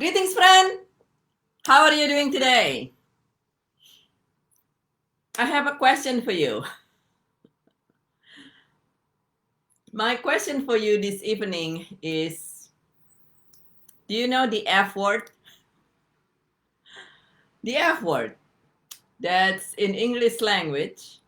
Greetings, friend. How are you doing today? I have a question for you. My question for you this evening is, do you know the F word? The F word. That's in English language,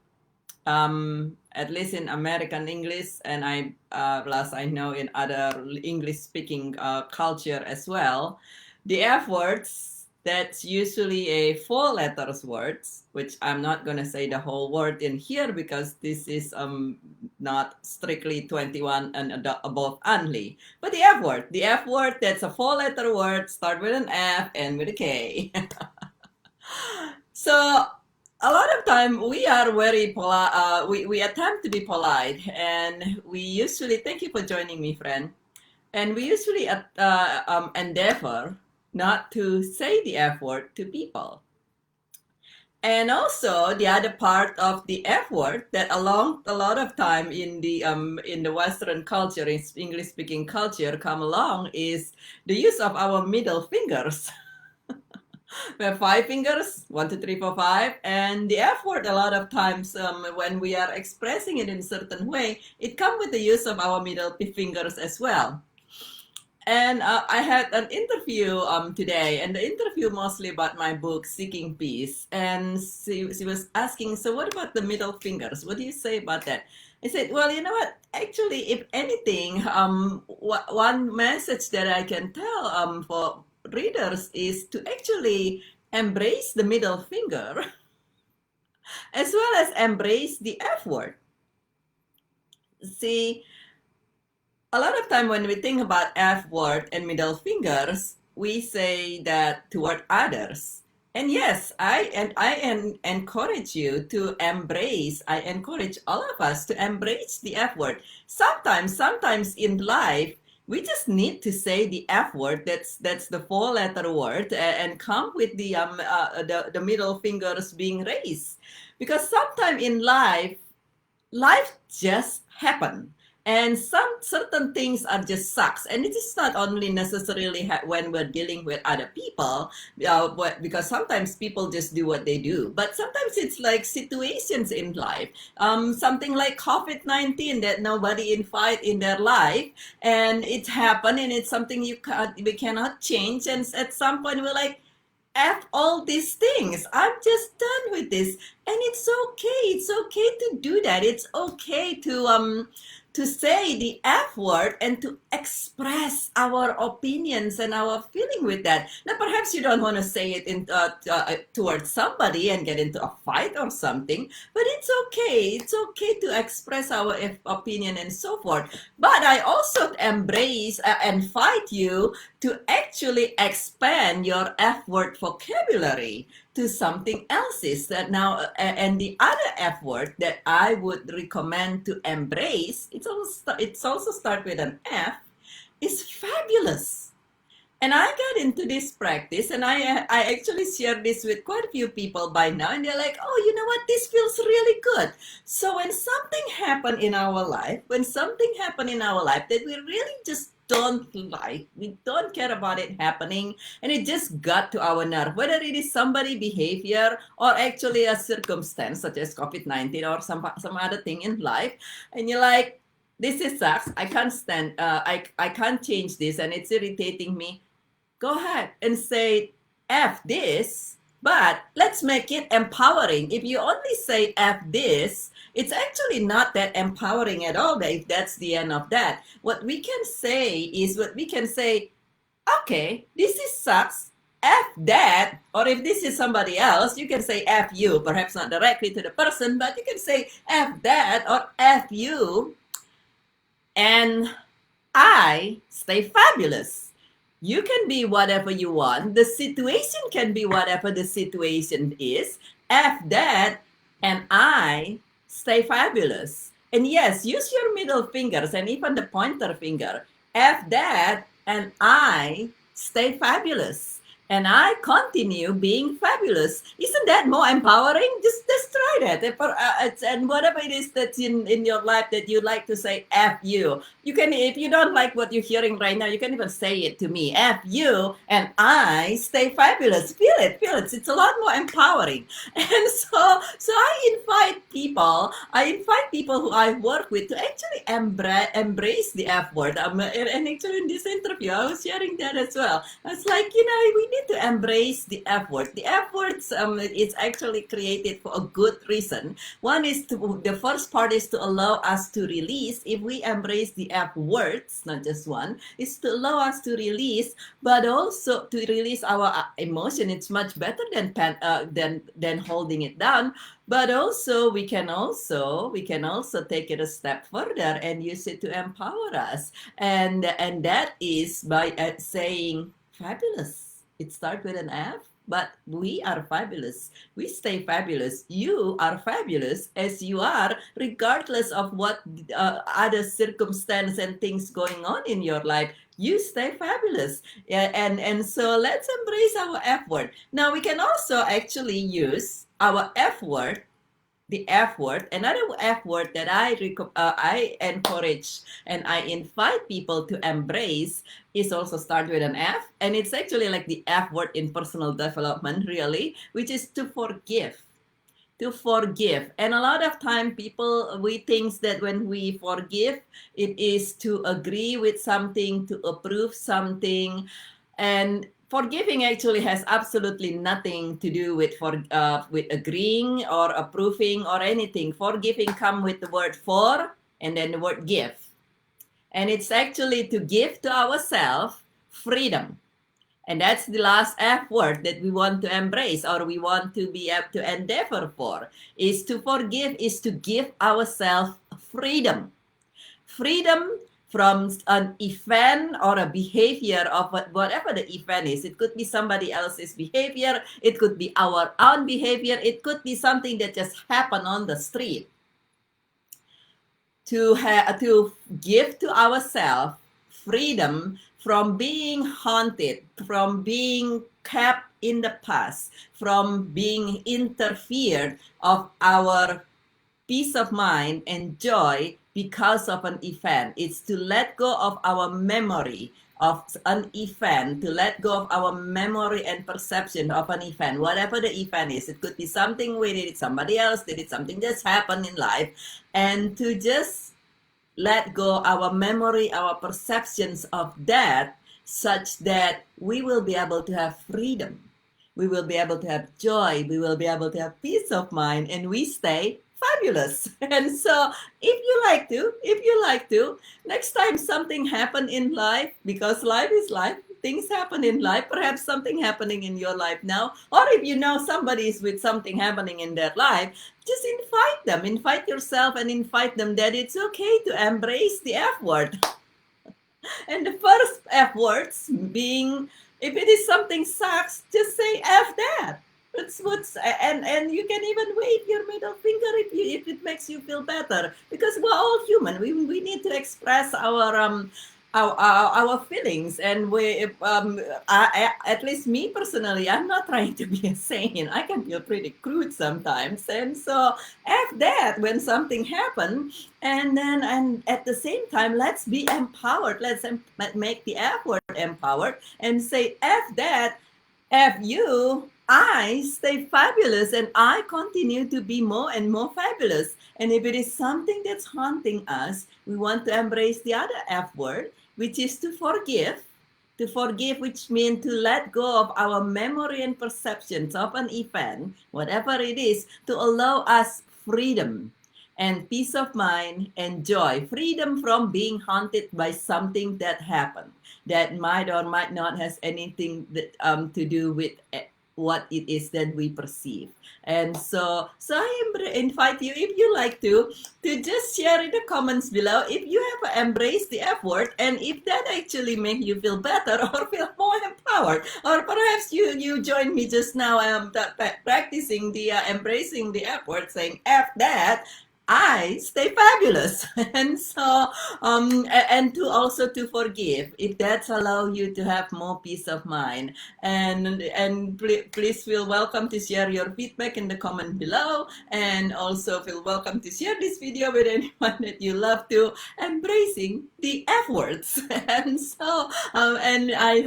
at least in American English, and plus I know in other English-speaking culture as well. The F words. That's usually a four letters words, which I'm not gonna say the whole word in here because this is not strictly 21 and above only. But the F word, that's a four letter word, start with an F and with a K. So a lot of time we are very polite. We attempt to be polite, and we usually thank you for joining me, friend. And we usually endeavor not to say the F word to people. And also the other part of the F word that along a lot of time in the Western culture, in English speaking culture, come along is the use of our middle fingers. We have five fingers, 1, 2, 3, 4, 5, and the F word a lot of times when we are expressing it in a certain way, it comes with the use of our middle fingers as well. And I had an interview today, and the interview mostly about my book, Seeking Peace. And she was asking, so what about the middle fingers? What do you say about that? I said, well, you know what? Actually, if anything, one message that I can tell for readers is to actually embrace the middle finger as well as embrace the F word. See, a lot of time when we think about F word and middle fingers, we say that toward others. And yes, I encourage you to embrace. I encourage all of us to embrace the F word. Sometimes in life, we just need to say the F word. That's the four-letter word, and come with the middle fingers being raised, because sometimes in life just happen, and some certain things are just sucks, and it is not only necessarily when we're dealing with other people, because sometimes people just do what they do, but sometimes it's like situations in life, something like COVID-19 that nobody invite in their life, and it's happened, and it's something we cannot change, and at some point we're like, F all these things. I'm just done with this. And it's okay. It's okay to do that. It's okay to say the F word and to express our opinions and our feeling with that. Now perhaps you don't want to say it towards somebody and get into a fight or something, but it's okay. It's okay to express our opinion and so forth. But I also embrace and fight you to actually expand your F word vocabulary to something else is that now, and the other F word that I would recommend to embrace, it's also start with an F, is fabulous. And I got into this practice, and I actually shared this with quite a few people by now, and they're like, oh, you know what, this feels really good. So when something happened in our life, that we really just don't like, we don't care about it happening, and it just got to our nerve, whether it is somebody behavior or actually a circumstance such as COVID-19 or some other thing in life, and you're like, this is sucks, I can't stand, I can't change this, and it's irritating me. Go ahead and say F this, but let's make it empowering. If you only say F this, it's actually not that empowering at all, if that's the end of that. What we can say, okay, this is sucks, F that, or if this is somebody else, you can say F you, perhaps not directly to the person, but you can say F that or F you, and I stay fabulous. You can be whatever you want. The situation can be whatever the situation is. F that, and I stay fabulous. And yes, use your middle fingers and even the pointer finger. F that, and I stay fabulous. and I continue being fabulous. Isn't that more empowering? Just try that. And whatever it is that's in your life that you like to say, F you. You can, if you don't like what you're hearing right now, you can even say it to me, F you, and I stay fabulous. Feel it, feel it. It's a lot more empowering. And so I invite people who I work with to actually embrace the F word. And actually in this interview, I was sharing that as well. I was like, we need to embrace the F word. The F words, it's actually created for a good reason. One is the first part is to allow us to release. If we embrace the F words, not just one, is to allow us to release, but also to release our emotion. It's much better than holding it down. But also we can also take it a step further and use it to empower us. And that is by saying fabulous. It starts with an F, but we are fabulous. We stay fabulous. You are fabulous as you are, regardless of what other circumstance and things going on in your life. You stay fabulous. Yeah, and so let's embrace our F word. Now we can also actually use our F word, the F word. Another F word that I encourage and I invite people to embrace is also start with an F, and it's actually like the F word in personal development, really, which is to forgive. To forgive. And a lot of time we think that when we forgive, it is to agree with something, to approve something. And forgiving actually has absolutely nothing to do with agreeing or approving or anything. Forgiving come with the word for and then the word give. And it's actually to give to ourselves freedom. And that's the last F word that we want to embrace, or we want to be able to endeavor for, is to forgive, is to give ourselves freedom. Freedom from an event or a behavior of whatever the event is. It could be somebody else's behavior. It could be our own behavior. It could be something that just happened on the street. To give to ourselves freedom from being haunted, from being kept in the past, from being interfered of our peace of mind and joy because of an event. It's to let go of our memory of an event, to let go of our memory and perception of an event, whatever the event is. It could be something we did, somebody else did it, something that's happened in life, and to just let go our memory, our perceptions of that, such that we will be able to have freedom. We will be able to have joy. We will be able to have peace of mind, and we stay fabulous. And so if you like to, next time something happen in life, because life is life, things happen in life, perhaps something happening in your life now, or if you know somebody is with something happening in their life, just invite yourself and invite them that it's okay to embrace the F word. And the first F words being, if it is something sucks, just say F that. And you can even wave your middle finger if it makes you feel better, because we're all human. We need to express our feelings, and at least me personally, I'm not trying to be a saint. I can feel pretty crude sometimes, and so F that when something happens, and at the same time, let's be empowered. Let's make the F word empowered and say F that, F you. I stay fabulous and I continue to be more and more fabulous. And if it is something that's haunting us, we want to embrace the other F word, which is to forgive. To forgive, which means to let go of our memory and perceptions of an event, whatever it is, to allow us freedom and peace of mind and joy. Freedom from being haunted by something that happened that might or might not has anything to do with what it is that we perceive. And so I invite you, if you like to just share in the comments below if you have embraced the F word, and if that actually make you feel better or feel more empowered, or perhaps you joined me just now practicing the embracing the F word, saying F that, I stay fabulous. And so, and to also to forgive, if that's allow you to have more peace of mind. And please feel welcome to share your feedback in the comment below, and also feel welcome to share this video with anyone that you love to, embracing the F words. And so, and I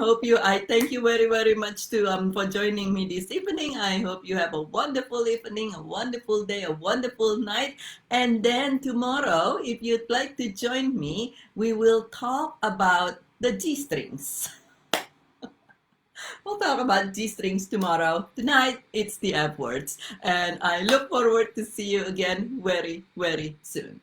thank you very, very much to for joining me this evening. I hope you have a wonderful evening, a wonderful day, a wonderful night. And then tomorrow, if you'd like to join me, we will talk about the G strings. We'll talk about G strings tomorrow. Tonight, it's the F words. And I look forward to see you again very, very soon.